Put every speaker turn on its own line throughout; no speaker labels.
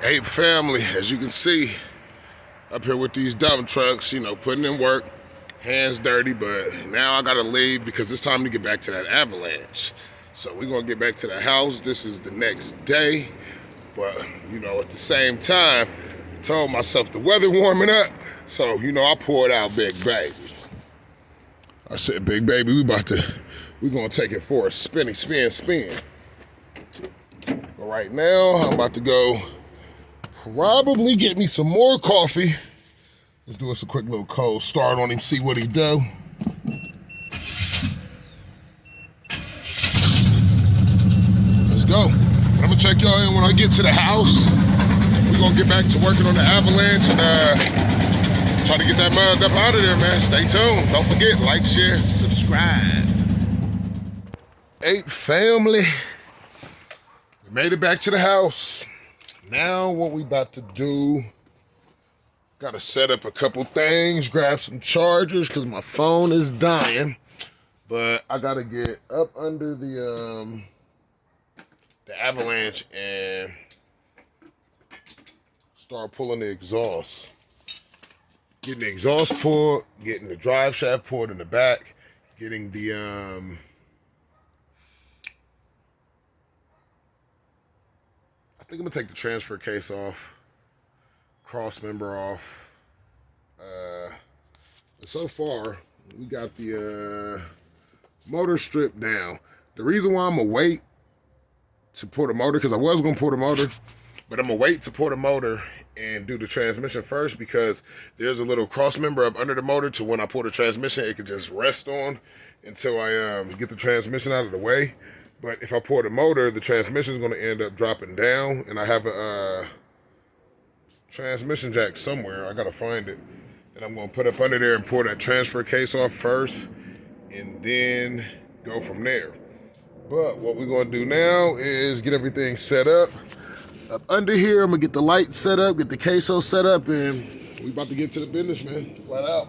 Hey family, as you can see, up here with these dump trucks, putting in work, hands dirty, but now I gotta leave because it's time to get back to that avalanche. So we're gonna get back to the house. This is the next day, but at the same time, I told myself the weather warming up, so I poured out Big Baby. I said, Big Baby, we gonna take it for a spin. But right now, I'm about to go probably get me some more coffee. Let's do us a quick little cold start on him, see what he do. Let's go. I'm gonna check y'all in when I get to the house. We're gonna get back to working on the avalanche and try to get that mud up out of there, man. Stay tuned. Don't forget, like, share, subscribe. Hey, family. We made it back to the house. Now what we about to do, gotta set up a couple things, grab some chargers because my phone is dying. But I gotta get up under the avalanche and start pulling the exhaust. Getting the exhaust pulled, getting the drive shaft pulled in the back, getting the I think I'm gonna take the transfer case off, cross member off. So far, we got the motor stripped down. The reason why I'm gonna wait to pour the motor, because I was gonna pour the motor, but I'm gonna wait to pour the motor and do the transmission first, because there's a little cross member up under the motor to when I pour the transmission, it can just rest on until I get the transmission out of the way. But if I pour the motor, the transmission is gonna end up dropping down, and I have a transmission jack somewhere. I gotta find it. And I'm gonna put up under there and pour that transfer case off first and then go from there. But what we're gonna do now is get everything set up. Up under here, I'm gonna get the light set up, get the queso set up, and we about to get to the business, man, flat out.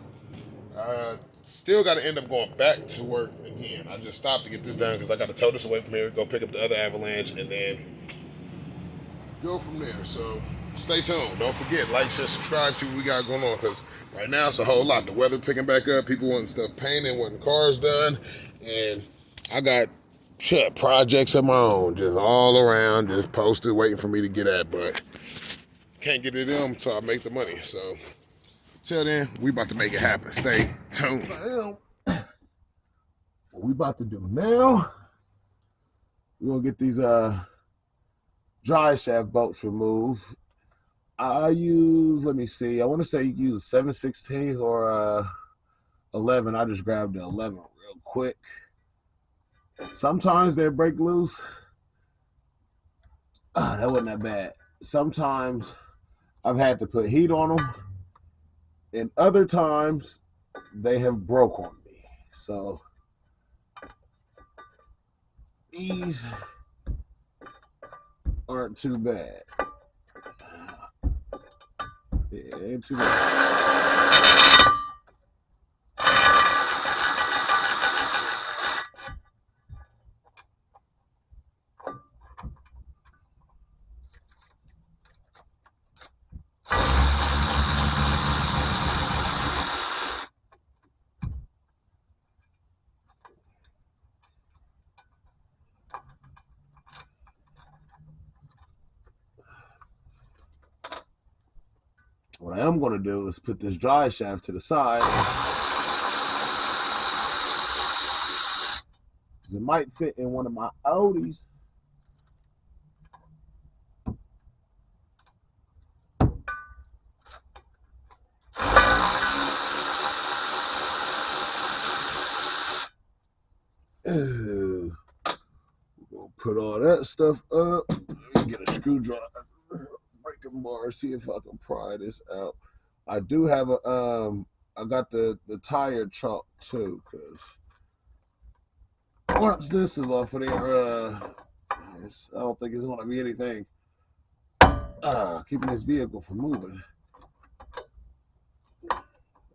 Still gotta end up going back to work again. I just stopped to get this done because I gotta tow this away from here, go pick up the other avalanche, and then go from there. So stay tuned. Don't forget, like, share, subscribe, see what we got going on, because right now it's a whole lot. The weather picking back up, people wanting stuff painted, wanting cars done, and I got projects of my own just all around, just posted, waiting for me to get at, but can't get it in until I make the money. So till then, we about to make it happen. Stay tuned. What we about to do now, we're gonna get these dry shaft bolts removed. I use, let me see, I want to say you use a 7/16 or 11. I just grabbed the 11 real quick. Sometimes they break loose. That wasn't that bad. Sometimes I've had to put heat on them, and other times they have broke on me. So these aren't too bad. Yeah, ain't too bad. What I am going to do is put this dry shaft to the side, because it might fit in one of my Audis. We're going to put all that stuff up. Let me get a screwdriver, breaking bar, see if I can pry this out. I do have a I got the tire chalk too, because once this is off of there, I don't think it's going to be anything keeping this vehicle from moving.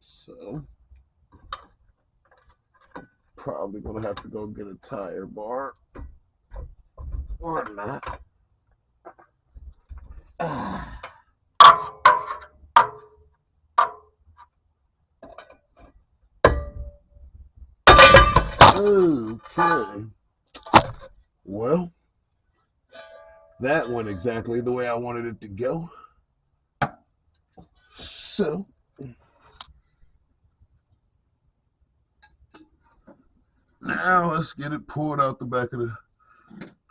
So probably going to have to go get a tire bar or not. Well, that went exactly the way I wanted it to go. So, now let's get it pulled out the back of the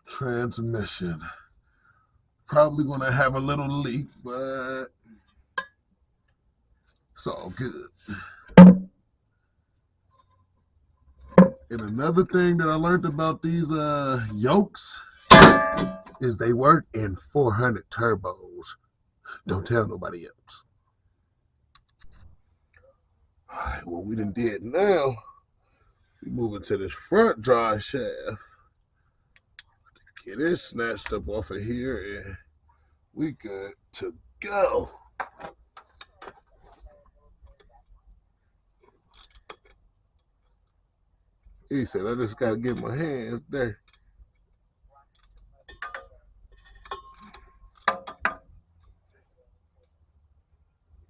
transmission. Probably going to have a little leak, but it's all good. And another thing that I learned about these yokes is they work in 400 turbos. Don't tell nobody else. All right, what we done did now, we moving to this front drive shaft. Get it snatched up off of here, and we good to go. He said, I just got to get my hands there.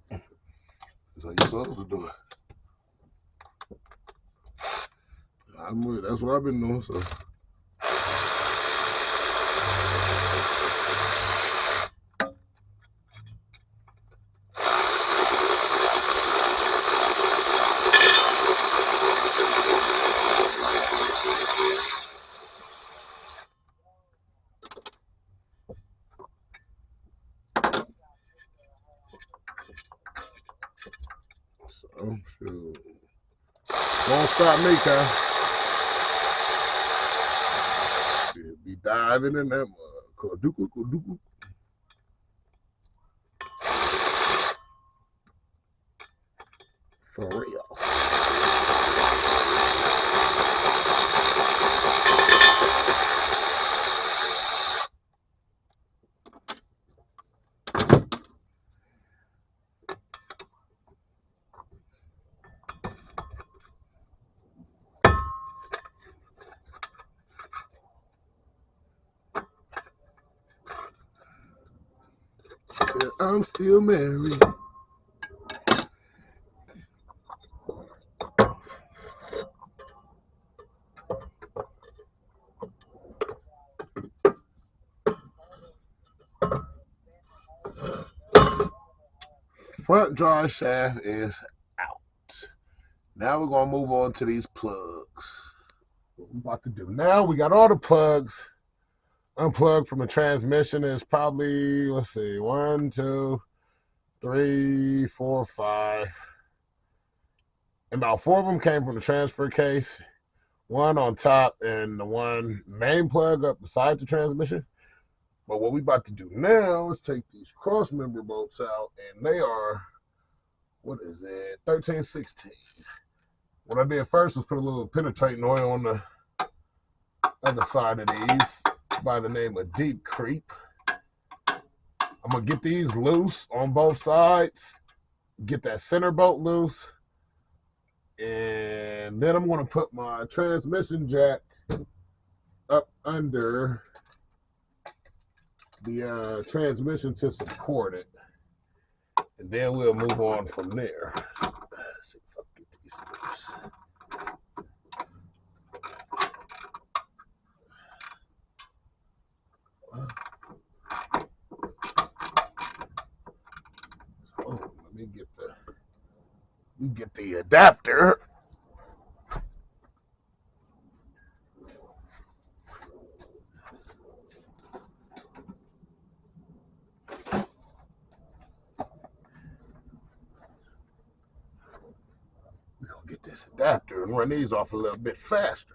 That's how you supposed to do it. That's what I've been doing, so. So, shoot. Won't stop me, Kyle. Be diving in that mud. For real. Said, I'm still married. Front drive shaft is out. Now we're going to move on to these plugs. What we're about to do now, we got all the plugs unplugged from the transmission. Is probably, let's see, 1, 2, 3, 4, 5. And about 4 of them came from the transfer case. 1 on top and the 1 main plug up beside the transmission. But what we about to do now is take these cross member bolts out, and they are, what is it, 13, 16. What I did first was put a little penetrating oil on the other side of these by the name of Deep Creep. I'm going to get these loose on both sides, get that center bolt loose, and then I'm going to put my transmission jack up under the transmission to support it, and then we'll move on from there. Let's see if I can get these loose. So let me get the adapter. We're gonna get this adapter and run these off a little bit faster.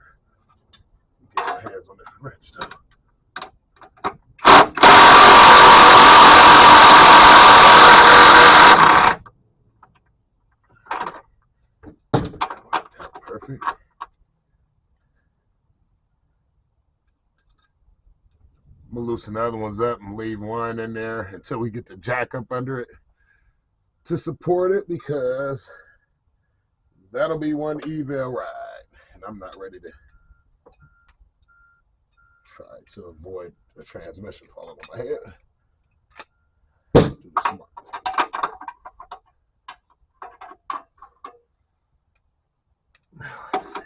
Get my hands on this wrench though. Perfect. I'm gonna loosen the other ones up and leave one in there until we get the jack up under it to support it, because that'll be one eval ride, and I'm not ready to try to avoid the transmission falling on my head. Do the smart thing. Now let's see.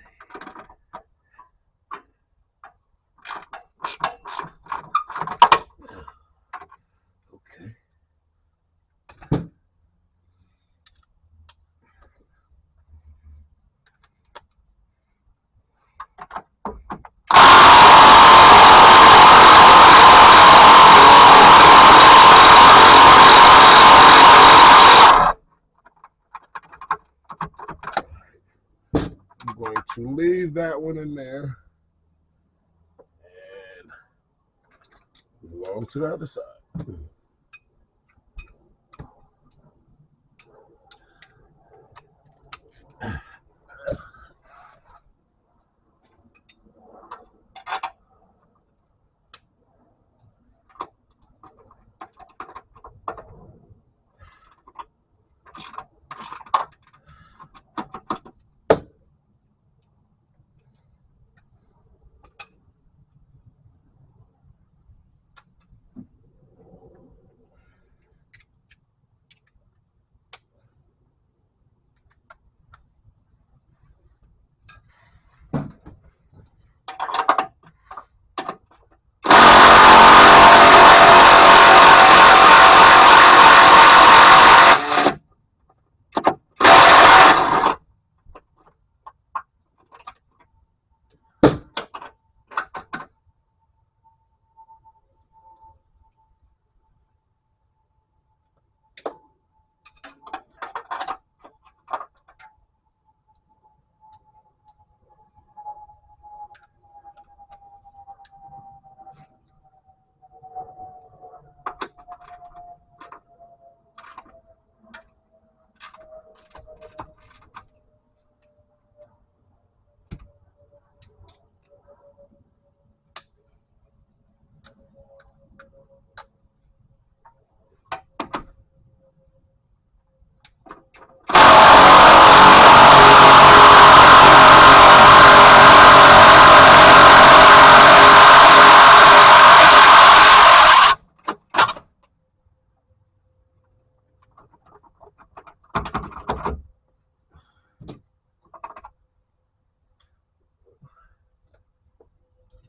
leave that one in there. And move along to the other side.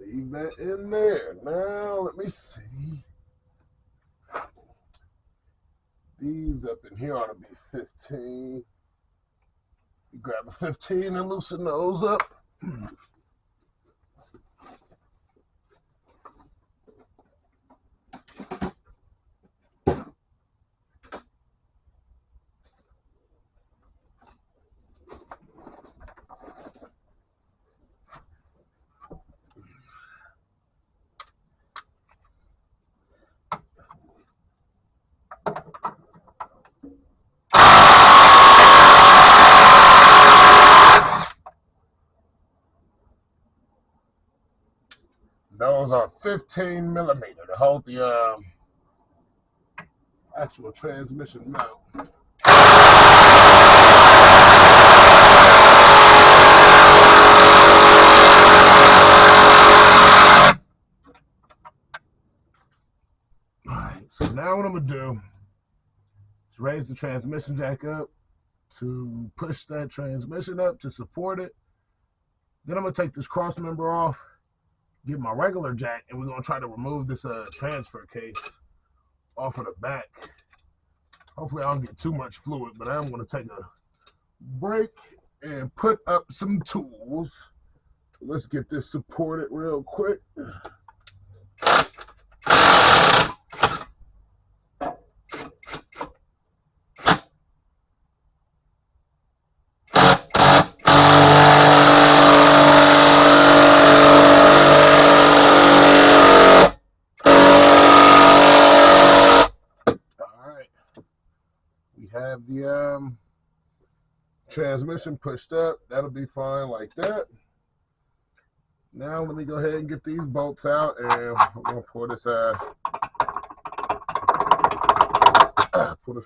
Leave that in there. Now, let me see. These up in here ought to be 15. You grab a 15 and loosen those up. Those are 15 millimeter to hold the actual transmission mount. Alright, so now what I'm going to do is raise the transmission jack up to push that transmission up to support it. Then I'm going to take this cross member off, get my regular jack, and we're going to try to remove this transfer case off of the back. Hopefully I don't get too much fluid, but I am going to take a break and put up some tools. Let's get this supported real quick. Have the transmission pushed up. That'll be fine like that. Now let me go ahead and get these bolts out, and I'm gonna pull this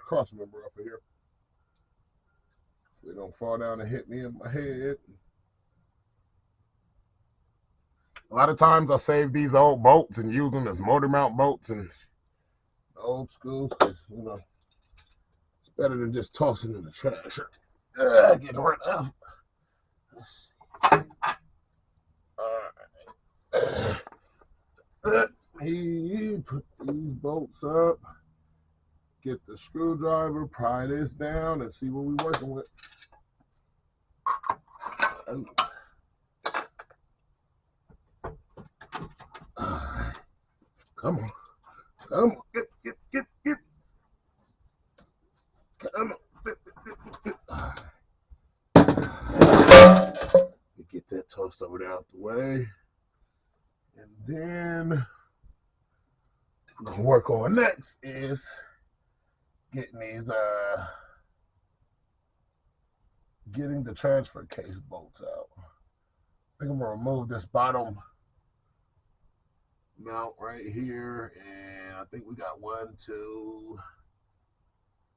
cross member off of here so they don't fall down and hit me in my head. A lot of times I save these old bolts and use them as motor mount bolts and old school, because you know, better than just tossing in the trash. Getting rid of. Let's see. Alright. Let me put these bolts up. Get the screwdriver, pry this down, and see what we're working with. Come on. Come on. Get. Come on. Get that tossed rest of it out the way. And then what we're gonna work on next is getting these getting the transfer case bolts out. I think I'm gonna remove this bottom mount right here, and I think we got 1, 2,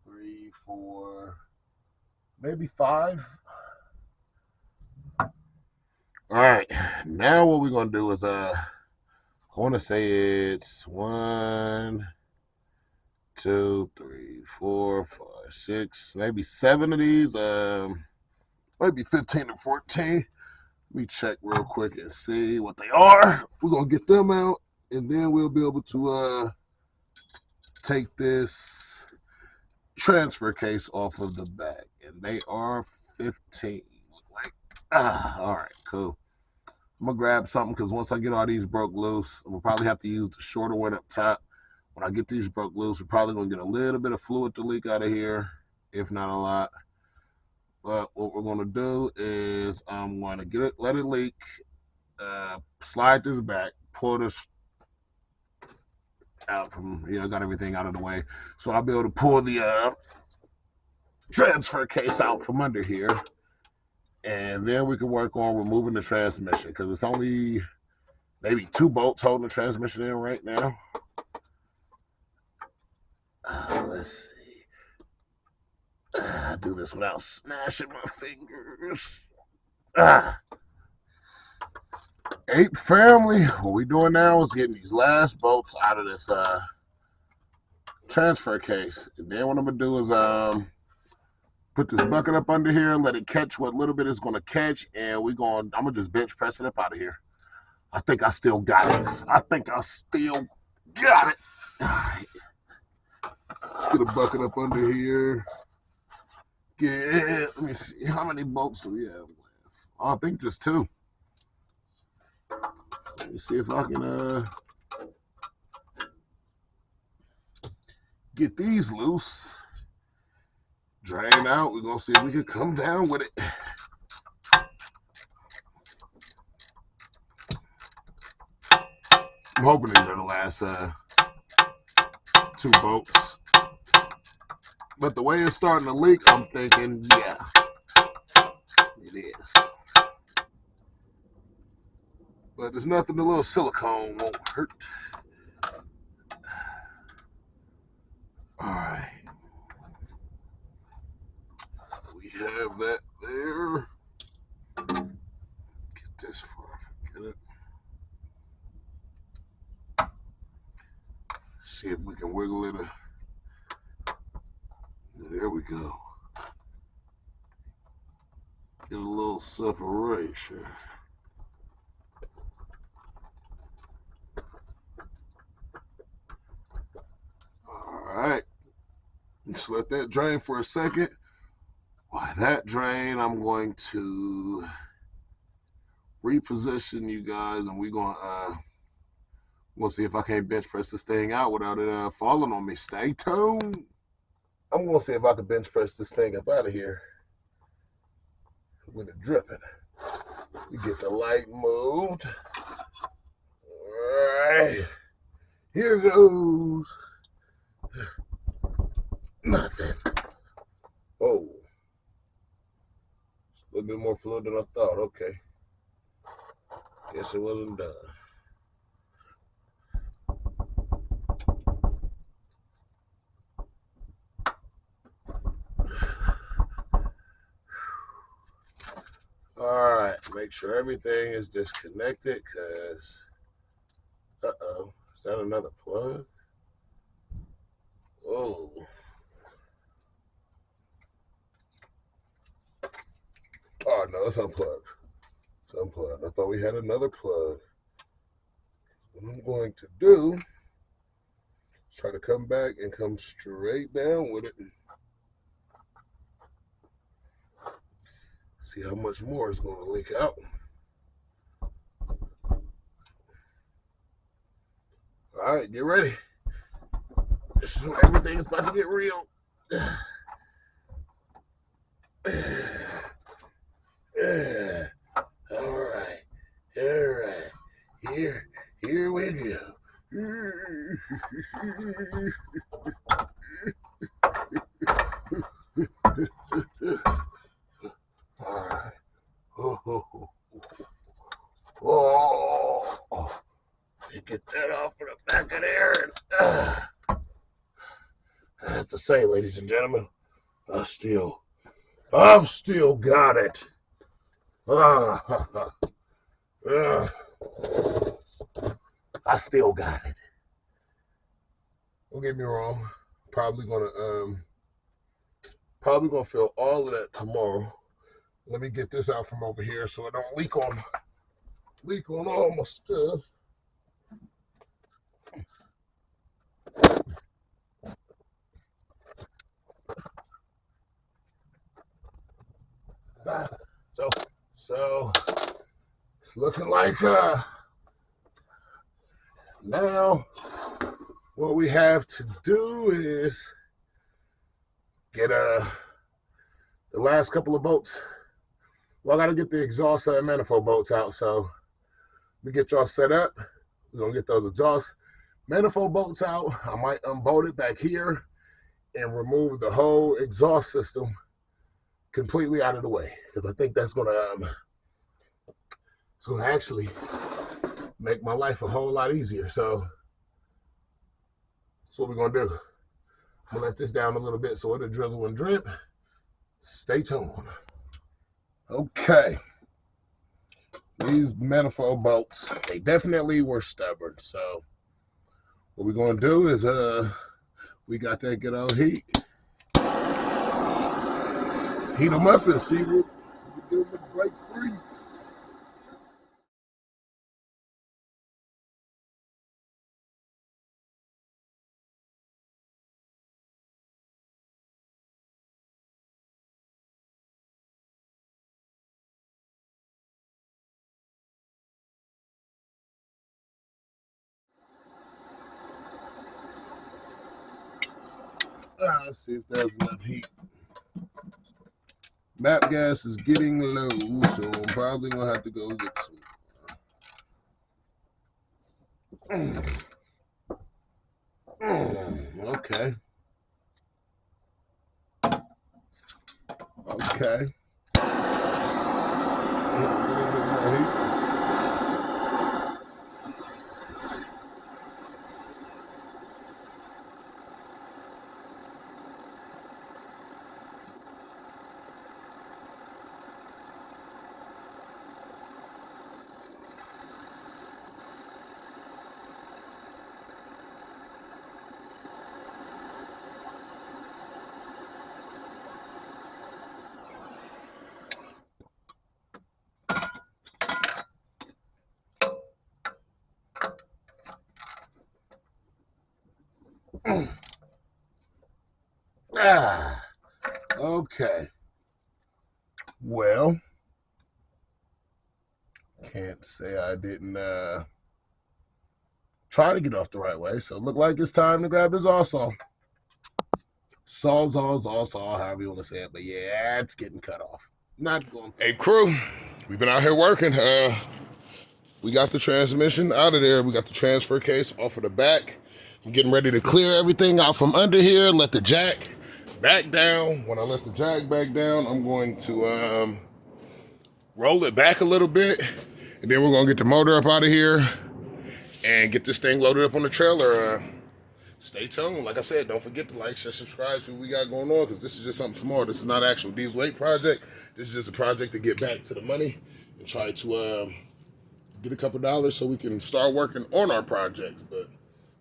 3, 4, maybe 5. All right, now what we're gonna do is I want to say it's 1, 2, 3, 4, 5, 6, maybe 7 of these. Maybe 15 or 14. Let me check real quick and see what they are. We're gonna get them out, and then we'll be able to take this transfer case off of the back. And they are 15. Look like all right, cool. I'm gonna grab something because once I get all these broke loose, I'm gonna probably have to use the shorter one up top. When I get these broke loose, we're probably gonna get a little bit of fluid to leak out of here, if not a lot. But what we're gonna do is I'm gonna get it, let it leak, slide this back, pull this out from, I got everything out of the way. So I'll be able to pull the transfer case out from under here. And then we can work on removing the transmission because it's only maybe 2 bolts holding the transmission in right now. Let's see. I do this without smashing my fingers. Ape family, what we're doing now is getting these last bolts out of this transfer case. And then what I'm going to do is put this bucket up under here and let it catch what little bit it's going to catch. And I'm going to just bench press it up out of here. I think I still got it. All right. Let's get a bucket up under here. Let me see. How many bolts do we have left? Oh, I think just 2. Let me see if I can get these loose. Drain out. We're going to see if we can come down with it. I'm hoping these are the last 2 bolts. But the way it's starting to leak, I'm thinking, yeah, it is. But there's nothing, a little silicone won't hurt. All right. We have that there. Get this far, forget it. See if we can wiggle it. There we go. Get a little separation. All right. Just let that drain for a second. While that drain, I'm going to reposition you guys, and we're going to see if I can't bench press this thing out without it falling on me. Stay tuned. I'm going to see if I can bench press this thing up out of here with it dripping. We get the light moved. All right. Here goes. Nothing. Oh. A little bit more fluid than I thought. Okay. Guess it wasn't done. All right, make sure everything is disconnected because, is that another plug? Oh. Oh, no, it's unplugged. It's unplugged. I thought we had another plug. What I'm going to do is try to come back and come straight down with it. See how much more is going to leak out. All right, get ready. This is when everything is about to get real. All right. Alright. Oh, get that off of the back of there. I have to say, ladies and gentlemen, I've still got it. I still got it. Don't get me wrong. Probably gonna feel all of that tomorrow. Let me get this out from over here so I don't leak on all my stuff. So it's looking like now what we have to do is get the last couple of bolts. Well, I gotta get the exhaust and manifold bolts out, so we get y'all set up. We're gonna get those exhaust manifold bolts out. I might unbolt it back here and remove the whole exhaust system completely out of the way, because I think that's gonna it's gonna actually make my life a whole lot easier. So that's what we're gonna do. I'm gonna let this down a little bit so it'll drizzle and drip. Stay tuned. Okay. These manifold bolts, they definitely were stubborn. So what we're gonna do is we got that good old heat. Heat them up and see what we can do with break free. Let's see if there's enough heat. Map gas is getting low, so I'm probably gonna have to go get some. Okay. Okay. Okay. Well, can't say I didn't try to get off the right way. So it looked like it's time to grab this saw. Saw, however you want to say it. But yeah, it's getting cut off. Not going. Hey, crew, we've been out here working. We got the transmission out of there. We got the transfer case off of the back. I'm getting ready to clear everything out from under here. Let the jack back down. When I let the jack back down, I'm going to roll it back a little bit. And then we're going to get the motor up out of here and get this thing loaded up on the trailer. Stay tuned. Like I said, don't forget to like, share, subscribe, see what we got going on, because this is just something small. This is not an actual Diesel 8 project. This is just a project to get back to the money and try to get a couple dollars so we can start working on our projects. But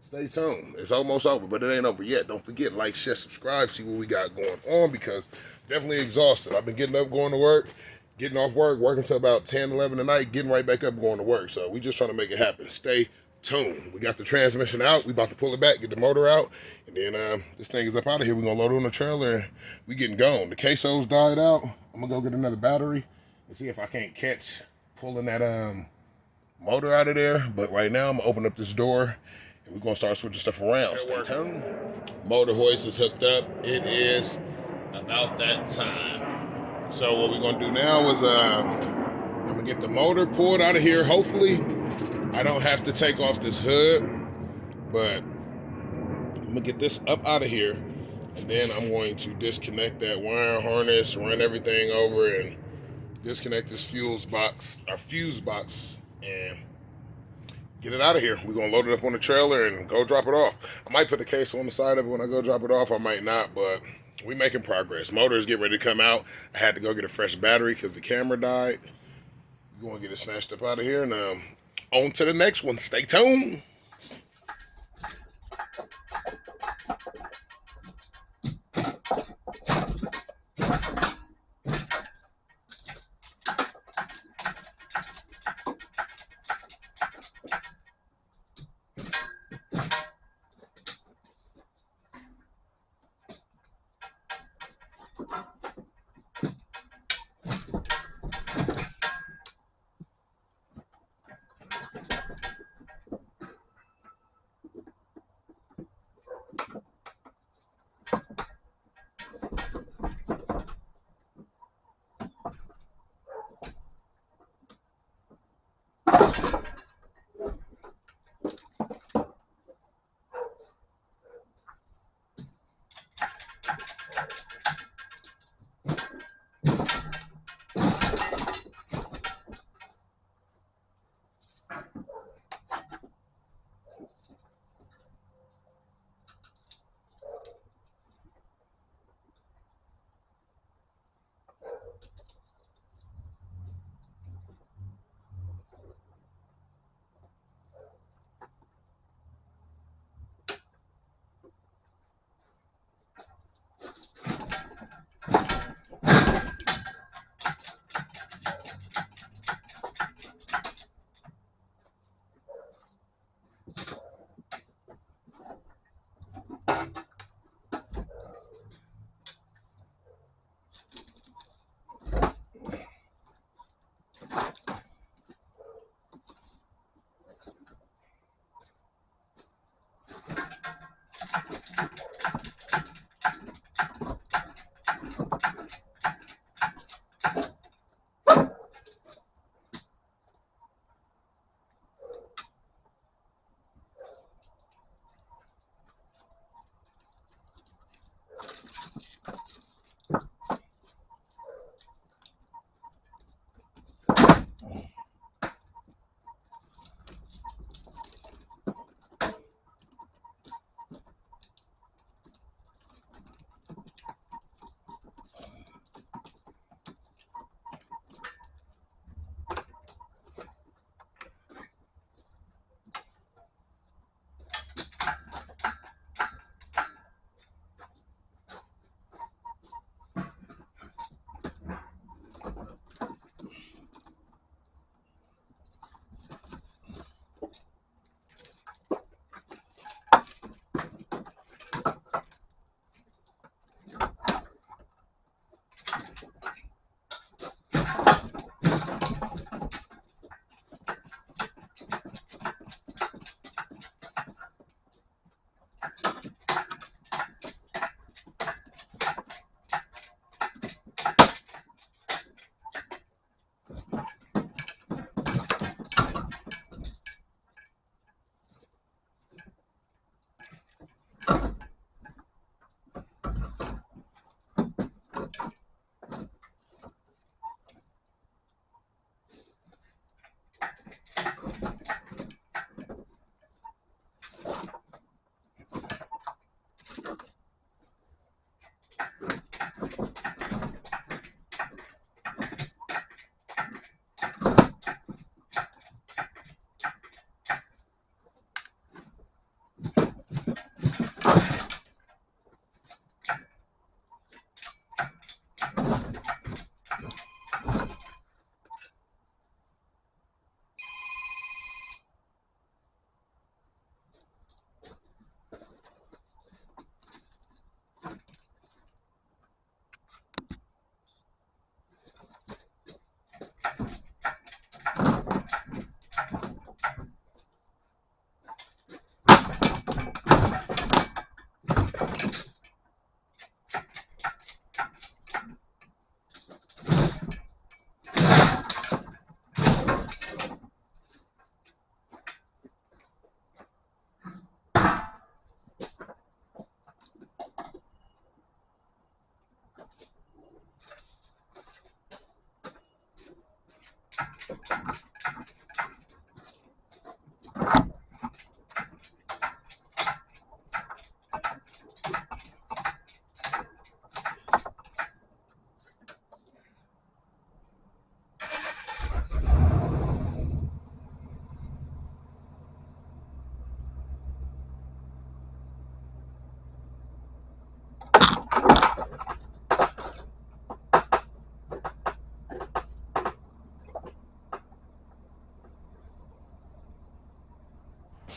stay tuned. It's almost over, but it ain't over yet. Don't forget, like, share, subscribe, see what we got going on, because definitely exhausted. I've been getting up, going to work, getting off work, working till about 10, 11 at night, getting right back up, going to work. So we just trying to make it happen. Stay tuned. We got the transmission out. We about to pull it back, get the motor out, and then this thing is up out of here. We're going to load it on the trailer, and we getting going. The queso's died out. I'm going to go get another battery and see if I can't catch pulling that motor out of there. But right now, I'm going to open up this door, and we're going to start switching stuff around. Stay tuned. Motor hoist is hooked up. It is about that time. So what we're going to do now is I'm going to get the motor pulled out of here. Hopefully, I don't have to take off this hood, but I'm gonna get this up out of here, and then I'm going to disconnect that wire harness, run everything over, and disconnect this fuse box, and get it out of here. We're gonna load it up on the trailer and go drop it off. I might put the case on the side of it when I go drop it off. I might not, but we making progress. Motor is getting ready to come out. I had to go get a fresh battery because the camera died. We're gonna get it snatched up out of here, and on to the next one. Stay tuned.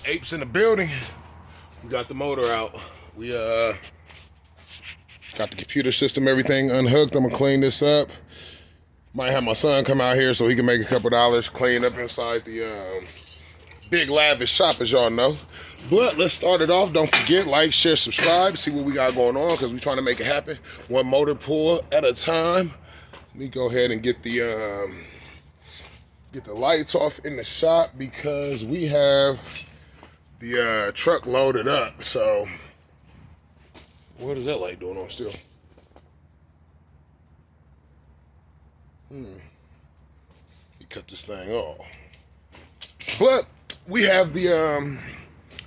Apes in the building. We got the motor out. We got the computer system, everything unhooked. I'm gonna clean this up. Might have my son come out here so he can make a couple dollars, clean up inside the big lavish shop, as y'all know. But let's start it off. Don't forget, like, share, subscribe, see what we got going on, because we're trying to make it happen one motor pull at a time. Let me go ahead and get the lights off in the shop, because we have the truck loaded up. So what is that light doing on still? You cut this thing off. But we have the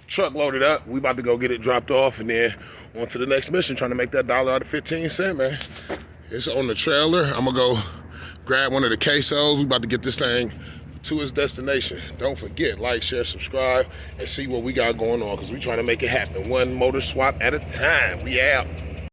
truck loaded up. We about to go get it dropped off and then on to the next mission, trying to make that $1 out of 15 cents, man. It's on the trailer. I'm gonna go grab one of the quesos. We about to get this thing to its destination. Don't forget, like, share, subscribe, and see what we got going on, because we trying to make it happen one motor swap at a time. We out.